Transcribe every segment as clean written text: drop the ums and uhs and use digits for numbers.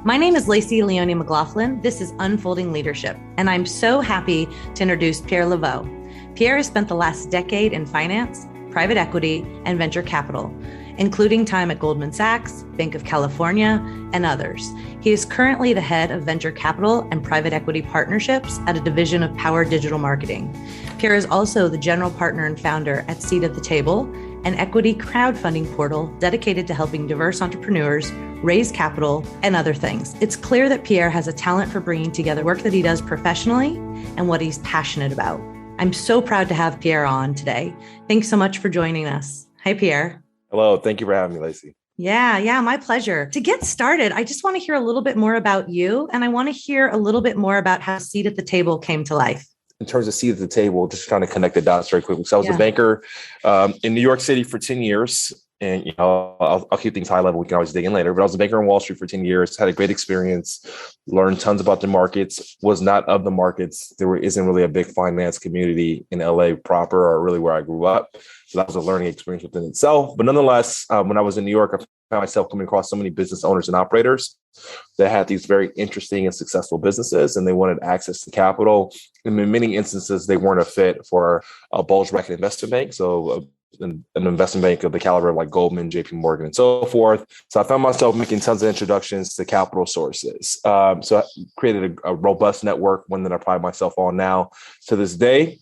My name is Lacey Leone McLaughlin. This is Unfolding Leadership, and I'm so happy to introduce Pierre Le Veaux. Pierre has spent the last decade in finance, private equity, and venture capital, including time at Goldman Sachs, Bank of California, and others. He is currently the head of venture capital and private equity partnerships at a division of Power Digital Marketing. Pierre is also the general partner and founder at Seat at the Table, an equity crowdfunding portal dedicated to helping diverse entrepreneurs raise capital and other things. It's clear that Pierre has a talent for bringing together work that he does professionally and what he's passionate about. I'm so proud to have Pierre on today. Thanks so much for joining us. Hi, Pierre. Hello. Thank you for having me, Lacey. Yeah, my pleasure. To get started, I just want to hear a little bit more about you, and I want to hear a little bit more about how Seat at the Table came to life. In terms of Seat at the Table, just trying to connect the dots very quickly. So I was a banker in New York City for 10 years. And, I'll keep things high level. We can always dig in later. But I was a banker on Wall Street for 10 years, had a great experience, learned tons about the markets, was not of the markets. There isn't really a big finance community in LA proper or really where I grew up. So that was a learning experience within itself. But nonetheless, when I was in New York, I found myself coming across so many business owners and operators that had these very interesting and successful businesses, and they wanted access to capital. And in many instances, they weren't a fit for a bulge bracket investment bank. So an investment bank of the caliber of like Goldman, JP Morgan, and so forth. So I found myself making tons of introductions to capital sources. So I created a robust network, one that I pride myself on now to this day.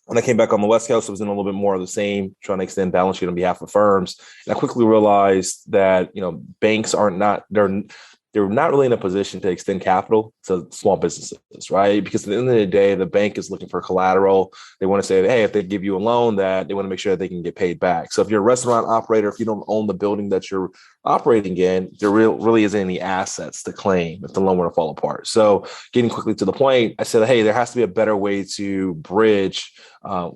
When I came back on the West Coast, I was in a little bit more of the same, trying to extend balance sheet on behalf of firms. And I quickly realized that, banks they're not really in a position to extend capital to small businesses, right? Because at the end of the day, the bank is looking for collateral. They want to say, hey, if they give you a loan, that they want to make sure that they can get paid back. So if you're a restaurant operator, if you don't own the building that you're operating in, there really isn't any assets to claim if the loan were to fall apart. So getting quickly to the point, I said, hey, there has to be a better way to bridge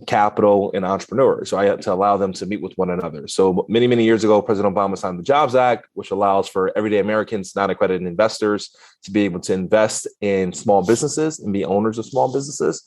capital and entrepreneurs, so I had to allow them to meet with one another. So many, many years ago, President Obama signed the Jobs Act, which allows for everyday Americans, non-accredited investors, to be able to invest in small businesses and be owners of small businesses.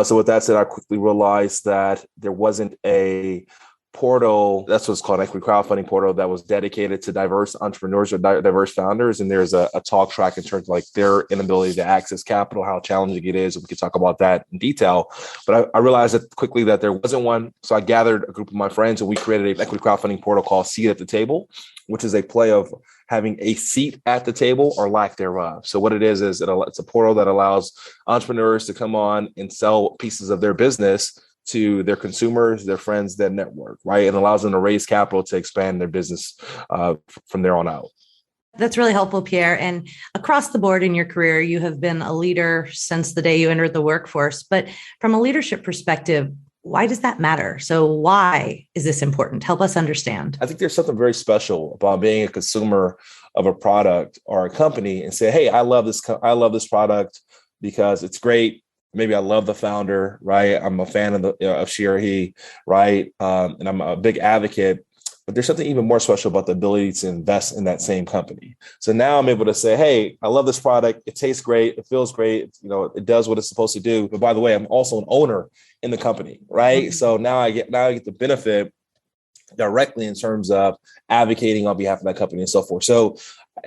So with that said, I quickly realized that there wasn't a portal, that's what's called Equity Crowdfunding Portal, that was dedicated to diverse entrepreneurs or diverse founders. And there's a talk track in terms of like their inability to access capital, how challenging it is. We could talk about that in detail. But I realized that quickly that there wasn't one. So I gathered a group of my friends and we created an Equity Crowdfunding Portal called Seat at the Table, which is a play of having a seat at the table or lack thereof. So what it is it's a portal that allows entrepreneurs to come on and sell pieces of their business to their consumers, their friends, their network, right? And allows them to raise capital to expand their business from there on out. That's really helpful, Pierre. And across the board in your career, you have been a leader since the day you entered the workforce. But from a leadership perspective, why does that matter? So why is this important? Help us understand. I think there's something very special about being a consumer of a product or a company and say, hey, I love this product because it's great. Maybe I love the founder, right? I'm a fan of she or he, right? And I'm a big advocate. But there's something even more special about the ability to invest in that same company. So now I'm able to say, hey, I love this product. It tastes great. It feels great. It does what it's supposed to do. But by the way, I'm also an owner in the company, right? Mm-hmm. So now I get the benefit directly in terms of advocating on behalf of that company and so forth. So,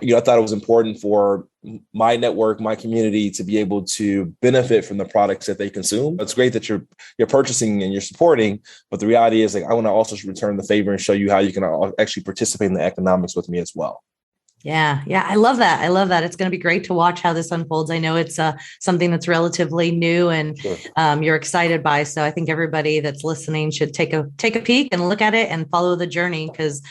I thought it was important for my network, my community to be able to benefit from the products that they consume. It's great that you're purchasing and you're supporting, but the reality is, like, I want to also return the favor and show you how you can actually participate in the economics with me as well. Yeah. I love that. It's going to be great to watch how this unfolds. I know it's something that's relatively new and sure. You're excited by. So I think everybody that's listening should take a peek and look at it and follow the journey, because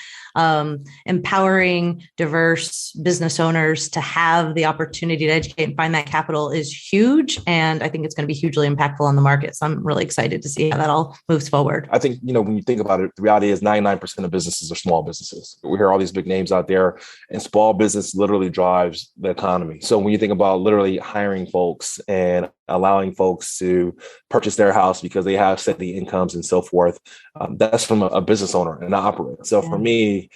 empowering diverse business owners to have the opportunity to educate and find that capital is huge. And I think it's going to be hugely impactful on the market. So I'm really excited to see how that all moves forward. I think, when you think about it, the reality is 99% of businesses are small businesses. We hear all these big names out there, and small business literally drives the economy. So when you think about literally hiring folks and allowing folks to purchase their house because they have steady incomes and so forth, that's from a business owner and an operator. So for me,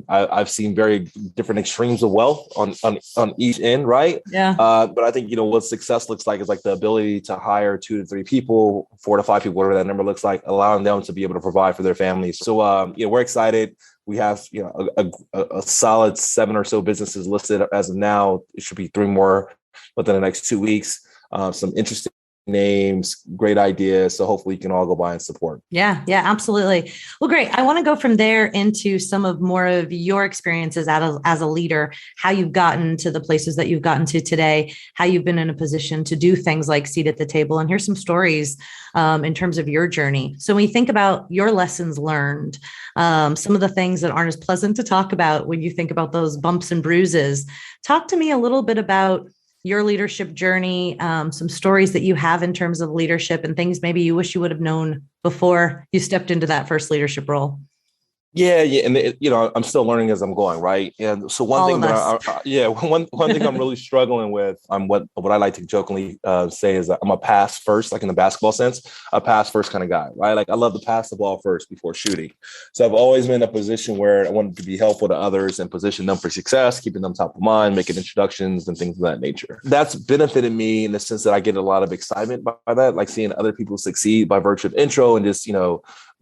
I've seen very different extremes of wealth on each end, right? Yeah. But I think what success looks like is like the ability to hire 2 to 3 people, 4 to 5 people, whatever that number looks like, allowing them to be able to provide for their families. So we're excited. We have, a solid 7 or so businesses listed as of now. It should be 3 more within the next 2 weeks. Some interesting names, great ideas. So hopefully you can all go by and support. Yeah, absolutely. Well, great. I want to go from there into some of more of your experiences as a leader, how you've gotten to the places that you've gotten to today, how you've been in a position to do things like seat at the table. And here's some stories in terms of your journey. So when you think about your lessons learned, some of the things that aren't as pleasant to talk about when you think about those bumps and bruises, talk to me a little bit about your leadership journey, some stories that you have in terms of leadership and things maybe you wish you would have known before you stepped into that first leadership role. Yeah. And I'm still learning as I'm going, right? And so one thing one thing I'm really struggling with, what I like to jokingly say is that I'm a pass first, like in the basketball sense, a pass first kind of guy, right? Like I love to pass the ball first before shooting. So I've always been in a position where I wanted to be helpful to others and position them for success, keeping them top of mind, making introductions and things of that nature. That's benefited me in the sense that I get a lot of excitement by that, like seeing other people succeed by virtue of intro and just,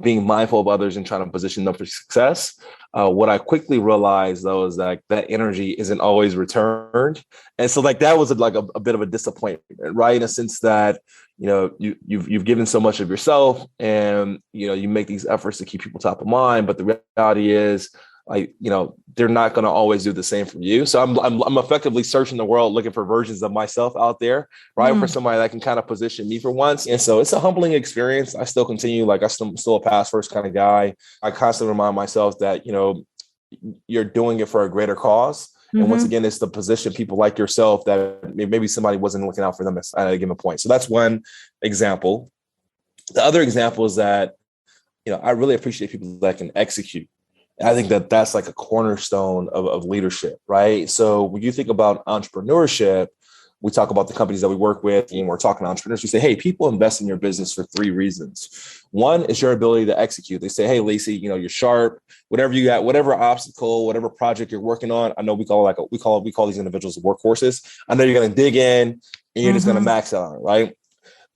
being mindful of others and trying to position them for success. What I quickly realized, though, is that energy isn't always returned. And so that was like a bit of a disappointment, right? In a sense that, you've given so much of yourself and, you make these efforts to keep people top of mind. But the reality is, they're not going to always do the same for you. So I'm effectively searching the world, looking for versions of myself out there, right? For somebody that can kind of position me for once. And so it's a humbling experience. I still continue, I'm still a pass first kind of guy. I constantly remind myself that, you're doing it for a greater cause. And once again, it's the position people like yourself that maybe somebody wasn't looking out for them at a given point. So that's one example. The other example is that, I really appreciate people that can execute. I think that's like a cornerstone of leadership, right? So when you think about entrepreneurship, we talk about the companies that we work with, and we're talking to entrepreneurs. We say, hey, people invest in your business for 3 reasons. One is your ability to execute. They say, hey, Lacey, you're sharp, whatever you got, whatever obstacle, whatever project you're working on. I know we call these individuals workhorses. I know you're going to dig in and you're just going to max out on it, right?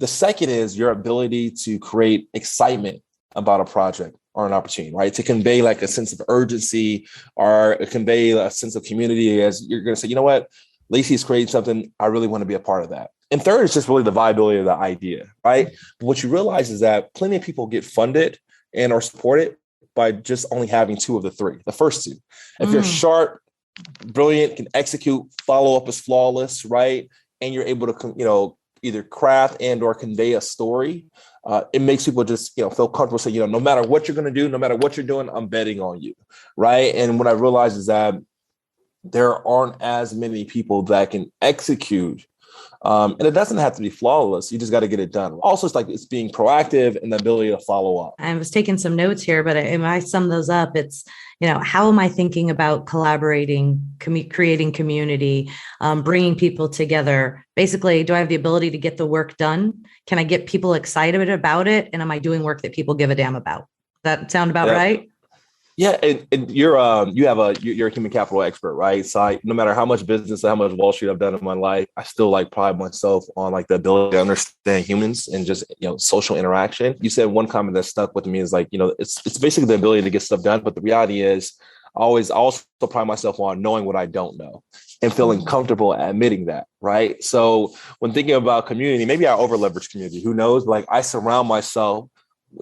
The second is your ability to create excitement about a project or an opportunity, right? To convey like a sense of urgency or convey a sense of community as you're going to say, you know what, Lacey's creating something. I really want to be a part of that. And third is just really the viability of the idea, right? But what you realize is that plenty of people get funded and are supported by just only having 2 of the 3, the first 2. If you're sharp, brilliant, can execute, follow up is flawless, right? And you're able to, either craft and or convey a story, it makes people just, feel comfortable saying, no matter what you're going to do, no matter what you're doing, I'm betting on you. Right. And what I realized is that there aren't as many people that can execute. And it doesn't have to be flawless. You just got to get it done. Also, it's being proactive and the ability to follow up. I was taking some notes here, but if I sum those up, it's, how am I thinking about collaborating, creating community, bringing people together? Basically, do I have the ability to get the work done? Can I get people excited about it? And am I doing work that people give a damn about? That sound about right? Yeah, and you're a human capital expert, right? So no matter how much business, how much Wall Street I've done in my life, I still pride myself on the ability to understand humans and just social interaction. You said one comment that stuck with me is it's basically the ability to get stuff done, but the reality is I also pride myself on knowing what I don't know and feeling comfortable admitting that, right? So when thinking about community, maybe I over leverage community. Who knows? I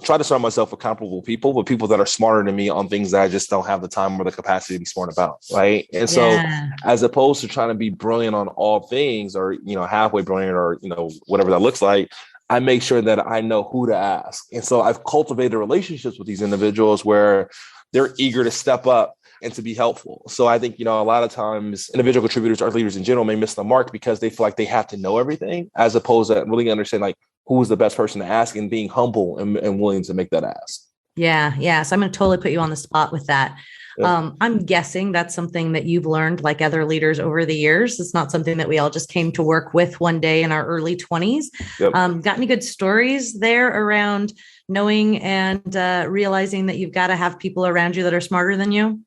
try to surround myself with comparable people, but people that are smarter than me on things that I just don't have the time or the capacity to be smart about, right? And so as opposed to trying to be brilliant on all things or, halfway brilliant or, whatever that looks like, I make sure that I know who to ask. And so I've cultivated relationships with these individuals where they're eager to step up and to be helpful. So I think, a lot of times individual contributors or leaders in general may miss the mark because they feel like they have to know everything as opposed to really understand who is the best person to ask and being humble and willing to make that ask. Yeah. So I'm going to totally put you on the spot with that. Yep. I'm guessing that's something that you've learned like other leaders over the years. It's not something that we all just came to work with one day in our early 20s. Yep. Got any good stories there around knowing and realizing that you've got to have people around you that are smarter than you?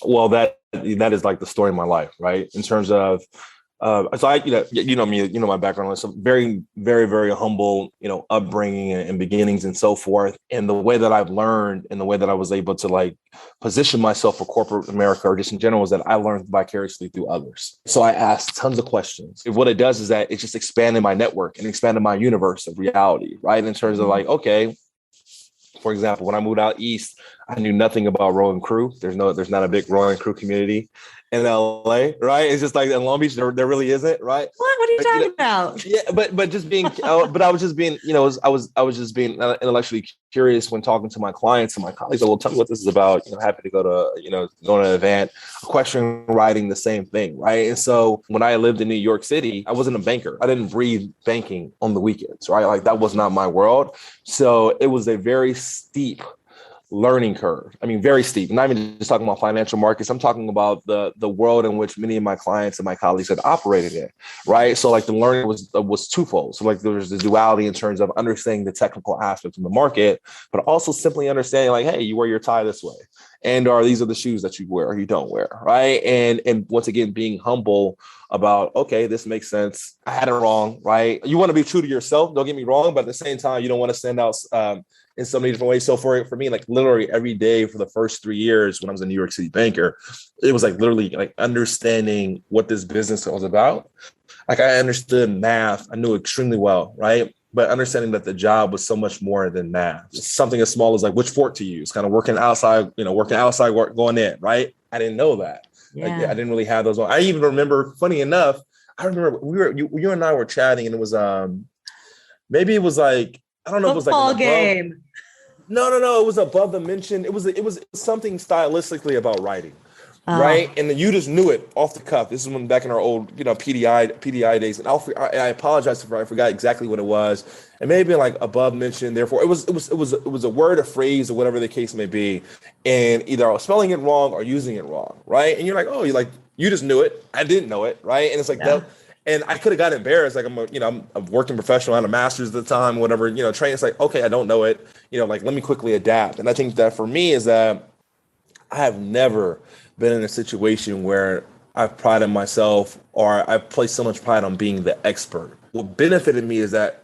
Well, that is the story of my life, right? In terms of So you know me, you know my background. So very, very, very humble, upbringing and beginnings and so forth. And the way that I've learned and the way that I was able to like position myself for corporate America or just in general is that I learned vicariously through others. So I asked tons of questions. What it does is that it just expanded my network and expanded my universe of reality, right? In terms of like, okay, for example, when I moved out east, I knew nothing about rowing crew. There's not a big rowing crew community in LA, right? It's just like in Long Beach, there really isn't, right? What are you talking about? Yeah, but just being, but I was just being, I was just being intellectually curious when talking to my clients and my colleagues. Like, well, tell me what this is about. Happy to go to, go to an event, question writing the same thing, right? And so when I lived in New York City, I wasn't a banker. I didn't breathe banking on the weekends, right? Like that was not my world. So it was a very steep learning curve. I mean, very steep. I'm not even just talking about financial markets. I'm talking about the world in which many of my clients and my colleagues had operated in, right? So like the learning was twofold. So like there was the duality in terms of understanding the technical aspects of the market, but also simply understanding like, hey, you wear your tie this way. And these are the shoes that you wear or you don't wear, right? And once again, being humble about, okay, this makes sense. I had it wrong, right? You want to be true to yourself, don't get me wrong, but at the same time, you don't want to stand out in so many different ways. So for me, like literally every day for the first 3 years when I was a New York City banker, it was like literally like understanding what this business was about. Like I understood math, I knew extremely well, right? But understanding that the job was so much more than math. Something as small as like which fork to use, kind of working outside, work going in, right? I didn't know that. Yeah. Like, I didn't really have those. I even remember, funny enough, I remember you and I were chatting and it was maybe it was like, I don't know if it was like football game. No, it was above the mention. It was something stylistically about writing. Right. And then you just knew it off the cuff. This is when back in our old, PDI days. And I apologize if I forgot exactly what it was. It may have been like above mentioned. Therefore, it was a word, a phrase, or whatever the case may be. And either I was spelling it wrong or using it wrong. Right. And you're like, oh, you just knew it. I didn't know it. Right. And it's like that. And I could have got embarrassed. Like I'm a working professional, I had a master's at the time, whatever, training. It's like, okay, I don't know it. Like, let me quickly adapt. And I think that for me is that I have never been in a situation where I've prided myself or I've placed so much pride on being the expert. What benefited me is that,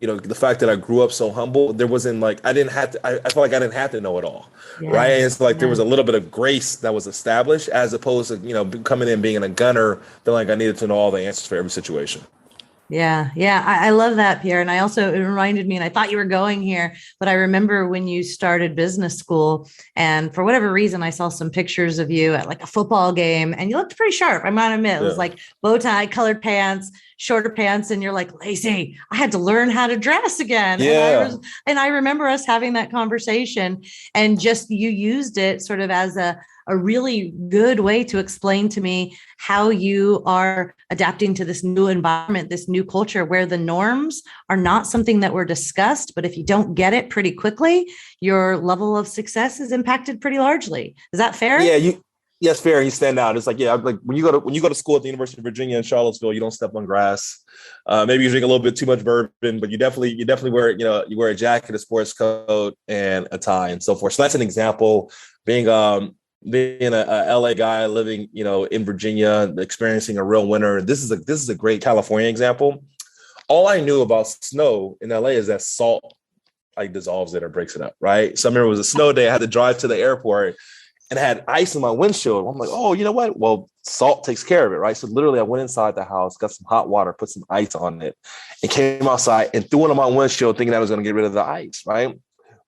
the fact that I grew up so humble, there wasn't like, I felt like I didn't have to know it all. Yeah. Right. And it's like, there was a little bit of grace that was established as opposed to, coming in, being a gunner, feeling like I needed to know all the answers for every situation. Yeah. I love that, Pierre. And it reminded me, and I thought you were going here, but I remember when you started business school and for whatever reason, I saw some pictures of you at like a football game and you looked pretty sharp. I might admit, it was like bow tie, colored pants, shorter pants. And you're like, Lacey, I had to learn how to dress again. Yeah. And I remember us having that conversation and just, you used it sort of as a really good way to explain to me how you are adapting to this new environment, this new culture where the norms are not something that were discussed, but if you don't get it pretty quickly, your level of success is impacted pretty largely. Is that fair? Yeah, yes, fair. You stand out. It's like, like when you go to school at the University of Virginia in Charlottesville, you don't step on grass. Maybe you drink a little bit too much bourbon, but you definitely wear, you wear a jacket, a sports coat, and a tie, and so forth. So that's an example. Being a LA guy living, in Virginia, experiencing a real winter. This is a great California example. All I knew about snow in LA is that salt like dissolves it or breaks it up, right? So I remember it was a snow day. I had to drive to the airport and I had ice in my windshield. I'm like, oh, you know what? Well, salt takes care of it, right? So literally I went inside the house, got some hot water, put some ice on it, and came outside and threw it on my windshield thinking I was going to get rid of the ice, right?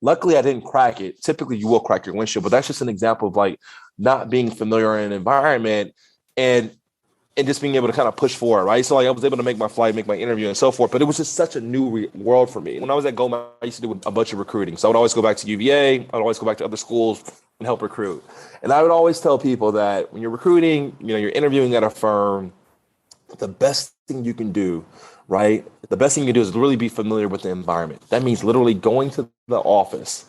Luckily, I didn't crack it. Typically, you will crack your windshield, but that's just an example of like not being familiar in an environment and just being able to kind of push forward, right? So like I was able to make my flight, make my interview and so forth, but it was just such a new world for me. When I was at Goldman, I used to do a bunch of recruiting. So I would always go back to UVA. I would always go back to other schools and help recruit. And I would always tell people that when you're recruiting, you're interviewing at a firm, the best thing you can do, right? The best thing you can do is really be familiar with the environment. That means literally going to the office,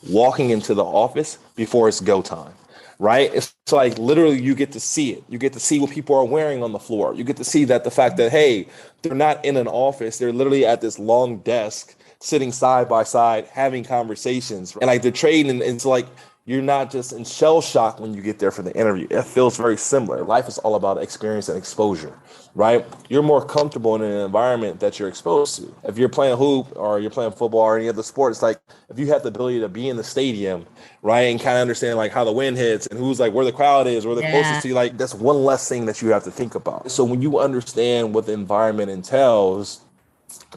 walking into the office before it's go time, right? It's like literally you get to see it. You get to see what people are wearing on the floor. You get to see that the fact that, hey, they're not in an office. They're literally at this long desk, sitting side by side, having conversations. And like they're trading. And it's like, you're not just in shell shock when you get there for the interview. It feels very similar. Life is all about experience and exposure, right? You're more comfortable in an environment that you're exposed to. If you're playing hoop or you're playing football or any other sport, it's like if you have the ability to be in the stadium, right, and kind of understand like how the wind hits and who's like where the crowd is, where they're closest to you, like that's one less thing that you have to think about. So when you understand what the environment entails,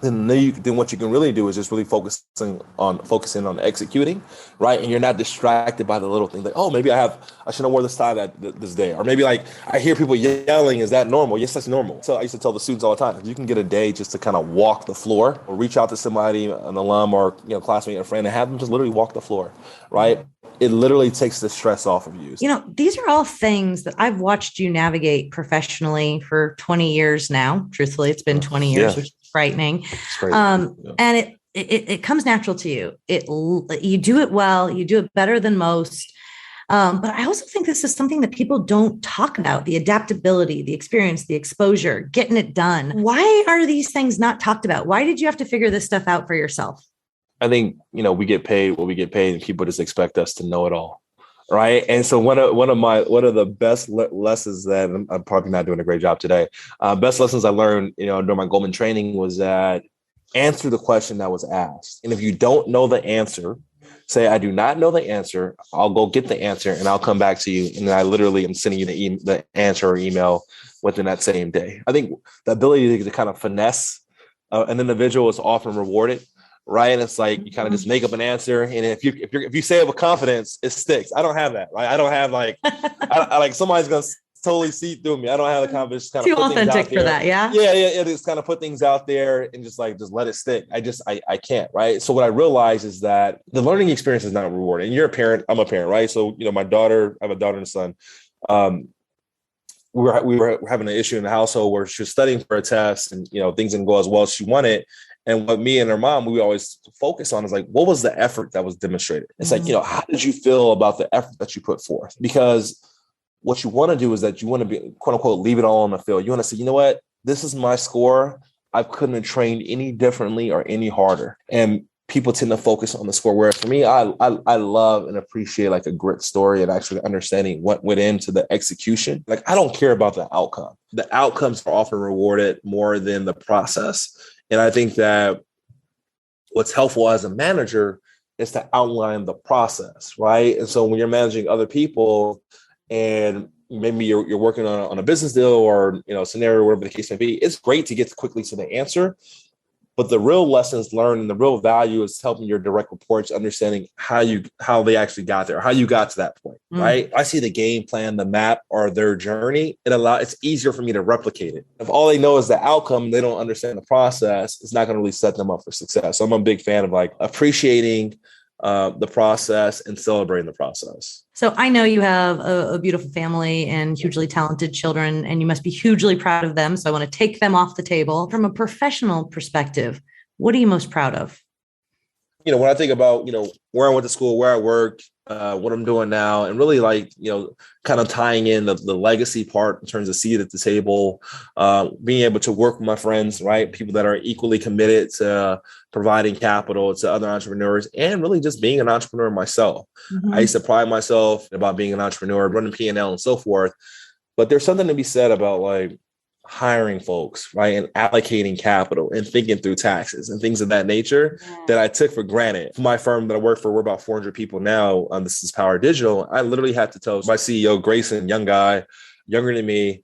then what you can really do is just really focusing on executing, right? And you're not distracted by the little things like, oh, maybe I should have wore this tie this day, or maybe like I hear people yelling. Is that normal? Yes, that's normal. So I used to tell the students all the time, if you can get a day just to kind of walk the floor, or reach out to somebody, an alum or classmate or friend, and have them just literally walk the floor, right? It literally takes the stress off of you. These are all things that I've watched you navigate professionally for 20 years now. Truthfully, it's been 20 years, which is frightening. And it comes natural to you. You do it well. You do it better than most. But I also think this is something that people don't talk about: the adaptability, the experience, the exposure, getting it done. Why are these things not talked about? Why did you have to figure this stuff out for yourself? I think, we get paid what we get paid, and people just expect us to know it all. Right. And so one of the best lessons that I'm probably not doing a great job today. Best lessons I learned, during my Goldman training was that answer the question that was asked. And if you don't know the answer, say, I do not know the answer. I'll go get the answer and I'll come back to you. And then I literally am sending you the answer or email within that same day. I think the ability to kind of finesse an individual is often rewarded. Right. And it's like you kind of just make up an answer. And if you say it with confidence, it sticks. I don't have that. Right. I don't have I like somebody's going to totally see through me. I don't have the confidence. Kind Too authentic for that. Yeah. Yeah. It is kind of put things out there and just let it stick. I can't. Right. So what I realized is that the learning experience is not rewarding. And you're a parent. I'm a parent. Right. So, my daughter, I have a daughter and a son. We were having an issue in the household where she was studying for a test and, things didn't go as well as she wanted. And what me and her mom, we always focus on is like, what was the effort that was demonstrated? It's like, how did you feel about the effort that you put forth? Because what you want to do is that you want to be, quote unquote, leave it all on the field. You want to say, you know what, this is my score. I couldn't have trained any differently or any harder. And people tend to focus on the score. Whereas for me, I love and appreciate like a grit story and actually understanding what went into the execution. Like, I don't care about the outcome. The outcomes are often rewarded more than the process. And I think that what's helpful as a manager is to outline the process, right? And so when you're managing other people and maybe you're working on a business deal or, scenario, whatever the case may be, it's great to get quickly to the answer. But the real lessons learned and the real value is helping your direct reports understanding how they actually got there, how you got to that point, right? I see the game plan, the map, or their journey. It's easier for me to replicate it. If all they know is the outcome, they don't understand the process, it's not going to really set them up for success. So I'm a big fan of like appreciating the process and celebrating the process. So I know you have a beautiful family and hugely talented children, and you must be hugely proud of them. So I want to take them off the table. From a professional perspective, what are you most proud of? When I think about, where I went to school, where I worked, what I'm doing now, and really kind of tying in the legacy part in terms of seat at the table, being able to work with my friends, right? People that are equally committed to providing capital to other entrepreneurs and really just being an entrepreneur myself. I used to pride myself about being an entrepreneur, running P&L and so forth. But there's something to be said about like hiring folks, right? And allocating capital and thinking through taxes and things of that nature that I took for granted. For my firm that I work for, we're about 400 people now. This is Power Digital. I literally had to tell my CEO, Grayson, young guy, younger than me,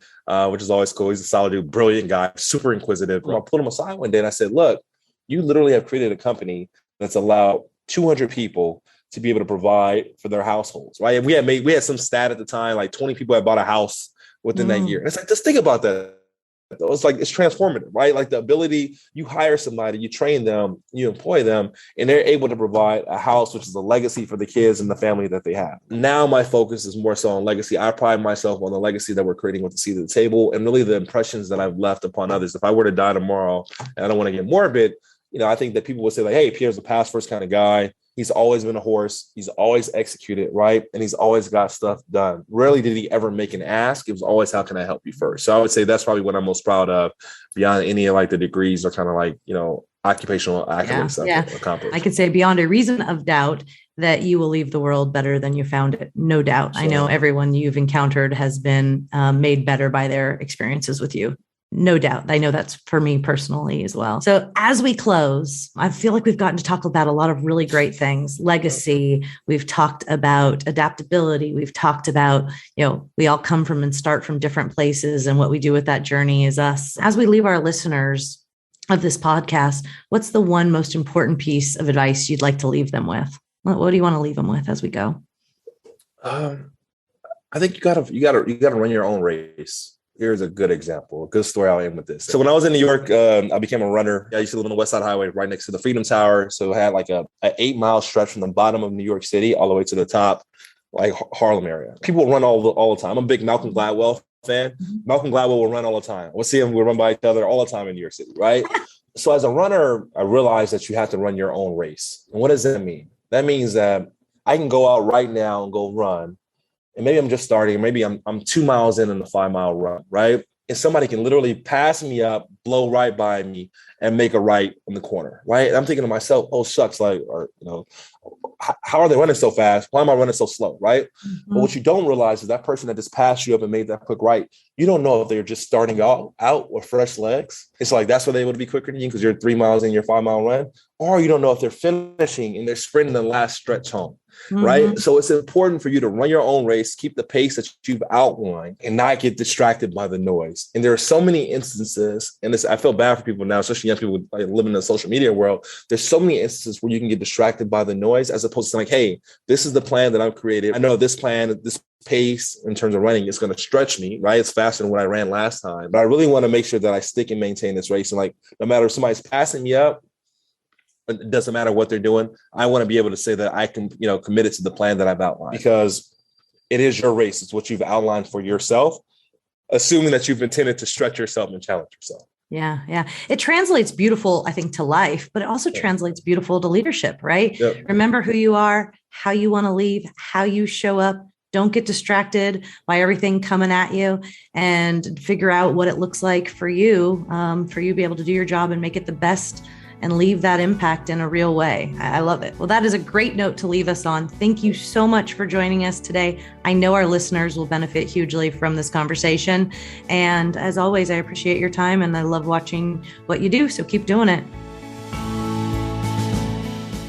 which is always cool. He's a solid dude, brilliant guy, super inquisitive. I pulled him aside one day and I said, look, you literally have created a company that's allowed 200 people to be able to provide for their households, right? And we had some stat at the time, like 20 people had bought a house within that year. And it's like, just think about that. It's like, it's transformative, right? Like the ability, you hire somebody, you train them, you employ them, and they're able to provide a house, which is a legacy for the kids and the family that they have. Now my focus is more so on legacy. I pride myself on the legacy that we're creating with the seat at the table and really the impressions that I've left upon others. If I were to die tomorrow, and I don't want to get morbid, I think that people would say like, hey, Pierre's a pass first kind of guy. He's always been a horse. He's always executed, right? And he's always got stuff done. Rarely did he ever make an ask. It was always, how can I help you first? So I would say that's probably what I'm most proud of beyond any of like the degrees or kind of like, occupational accolades I've accomplished. I could say beyond a reason of doubt, that you will leave the world better than you found it. No doubt. Sure. I know everyone you've encountered has been made better by their experiences with you. No doubt. I know that's for me personally as well. So as we close, I feel like we've gotten to talk about a lot of really great things. Legacy. We've talked about adaptability. We've talked about, we all come from and start from different places, and what we do with that journey is us. As we leave our listeners of this podcast, what's the one most important piece of advice you'd like to leave them with? What do you want to leave them with as we go? I think you gotta run your own race. Here's a good example, a good story I'll end with this. So when I was in New York, I became a runner. I used to live on the West Side Highway right next to the Freedom Tower. So I had like an 8-mile stretch from the bottom of New York City all the way to the top, like Harlem area. People run all the time. I'm a big Malcolm Gladwell fan. Malcolm Gladwell will run all the time. We'll see him, we'll run by each other all the time in New York City, right? So as a runner, I realized that you have to run your own race. And what does that mean? That means that I can go out right now and go run. And maybe I'm just starting, maybe I'm 2 miles in a 5-mile run, right? And somebody can literally pass me up, blow right by me, and make a right in the corner, right? And I'm thinking to myself, oh, shucks, how are they running so fast? Why am I running so slow, right? Mm-hmm. But what you don't realize is that person that just passed you up and made that quick right, you don't know if they're just starting out with fresh legs. It's like, that's why they would be quicker than you because you're 3 miles in your 5-mile run. Or you don't know if they're finishing and they're sprinting the last stretch home. Mm-hmm. Right. So it's important for you to run your own race, keep the pace that you've outlined, and not get distracted by the noise. And there are so many instances, and I feel bad for people now, especially young people living in the social media world. There's so many instances where you can get distracted by the noise as opposed to like, hey, this is the plan that I've created. I know this plan, this pace in terms of running is going to stretch me, right? It's faster than what I ran last time. But I really want to make sure that I stick and maintain this race. And like, no matter if somebody's passing me up, it doesn't matter what they're doing. I want to be able to say that I can, committed to the plan that I've outlined because it is your race. It's what you've outlined for yourself, assuming that you've intended to stretch yourself and challenge yourself. Yeah. Yeah. It translates beautiful, I think, to life, but it also translates beautiful to leadership, right? Yep. Remember who you are, how you want to leave, how you show up. Don't get distracted by everything coming at you, and figure out what it looks like for you to be able to do your job and make it the best and leave that impact in a real way. I love it. Well, that is a great note to leave us on. Thank you so much for joining us today. I know our listeners will benefit hugely from this conversation. And as always, I appreciate your time and I love watching what you do. So keep doing it.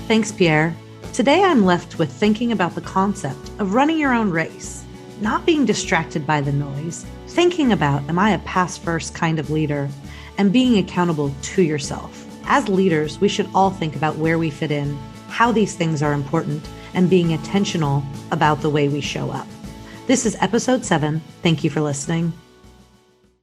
Thanks, Pierre. Today, I'm left with thinking about the concept of running your own race, not being distracted by the noise, thinking about, am I a pass first kind of leader, and being accountable to yourself. As leaders, we should all think about where we fit in, how these things are important, and being intentional about the way we show up. This is episode 7. Thank you for listening.